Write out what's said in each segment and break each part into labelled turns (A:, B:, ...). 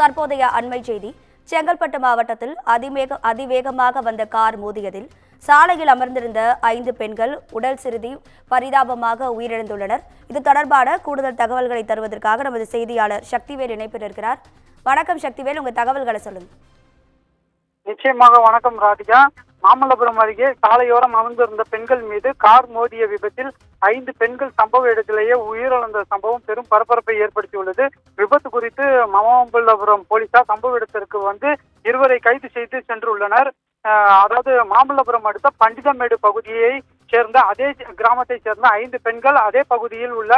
A: தற்போதைய அண்மை செய்தி. செங்கல்பட்டு மாவட்டத்தில் அதிவேகமாக வந்த கார் மோதியதில் சாலையில் அமர்ந்திருந்த 5 பெண்கள் உடல் சிறுதி பரிதாபமாக உயிரிழந்துள்ளனர். இது தொடர்பான கூடுதல் தகவல்களை தருவதற்காக நமது செய்தியாளர் சக்திவேல் இணைப்பில் இருக்கிறார். வணக்கம் சக்திவேல், உங்க தகவல்களை சொல்லுங்க.
B: நிச்சயமாக வணக்கம் ராதிகா. மாமல்லபுரம் அருகே சாலையோரம் அமர்ந்திருந்த பெண்கள் மீது கார் மோதிய விபத்தில் 5 பெண்கள் சம்பவ இடத்திலேயே உயிரிழந்த சம்பவம் பெரும் பரபரப்பை ஏற்படுத்தியுள்ளது. விபத்து குறித்து மாமல்லபுரம் போலீசார் சம்பவ இடத்திற்கு வந்து 2 கைது செய்து சென்றுள்ளனர். அதாவது மாமல்லபுரம் அடுத்த பண்டிதமேடு பகுதியை சேர்ந்த அதே கிராமத்தை சேர்ந்த 5 பெண்கள் அதே பகுதியில் உள்ள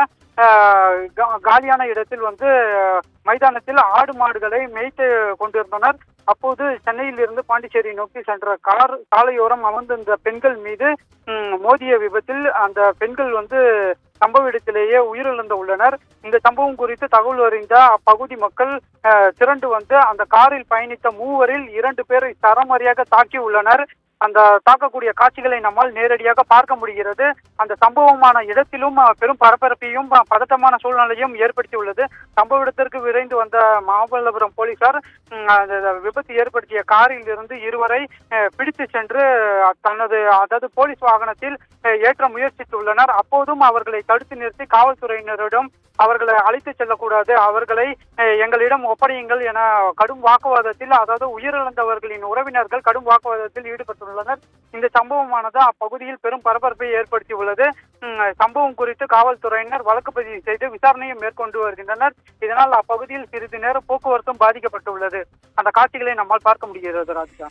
B: காலியான இடத்தில் வந்து மைதானத்தில் ஆடு மாடுகளை மேய்த்து கொண்டிருந்தனர். அப்போது சென்னையில் இருந்து பாண்டிச்சேரி நோக்கி சென்ற கார் சாலையோரம் அமர்ந்திருந்த பெண்கள் மீது மோதிய விபத்தில் அந்த பெண்கள் வந்து சம்பவ இடத்திலேயே உயிரிழந்து உள்ளனர். இந்த சம்பவம் குறித்து தகவல் அறிந்த அப்பகுதி மக்கள் திரண்டு வந்து அந்த காரில் பயணித்த 3வரில் 2 பேரை சரமாரியாக தாக்கி உள்ளனர். அந்த தாக்கக்கூடிய காட்சிகளை நம்மால் நேரடியாக பார்க்க முடிகிறது. அந்த சம்பவமான இடத்திலும் பெரும் பரபரப்பையும் பதட்டமான சூழ்நிலையும் ஏற்படுத்தியுள்ளது. சம்பவ இடத்திற்கு விரைந்து வந்த மாமல்லபுரம் போலீசார் விபத்து ஏற்படுத்திய காரில் இருந்து 2 பிடித்து சென்று அதாவது போலீஸ் வாகனத்தில் ஏற்ற முயற்சித்துள்ளனர். அப்போதும் அவர்களை தடுத்து நிறுத்தி காவல்துறையினரிடம் அவர்களை அழைத்து செல்லக்கூடாது, அவர்களை எங்களிடம் ஒப்படையுங்கள் என கடும் வாக்குவாதத்தில், அதாவது உயிரிழந்தவர்களின் உறவினர்கள் கடும் வாக்குவாதத்தில் ஈடுபட்டுள்ளனர். இந்த சம்பவமானது அப்பகுதியில் பெரும் பரபரப்பை ஏற்படுத்தியுள்ளது. சம்பவம் குறித்து காவல்துறையினர் வழக்கு பதிவு செய்து விசாரணையும் மேற்கொண்டு வருகின்றனர். இதனால் அப்பகுதியில் சிறிது நேரம் போக்குவரத்தும் பாதிக்கப்பட்டுள்ளது. அந்த காட்சிகளை நம்மால் பார்க்க முடிகிறது ராஜா.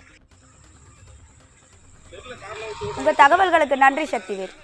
A: உங்க தகவல்களுக்கு நன்றி சக்திவேல்.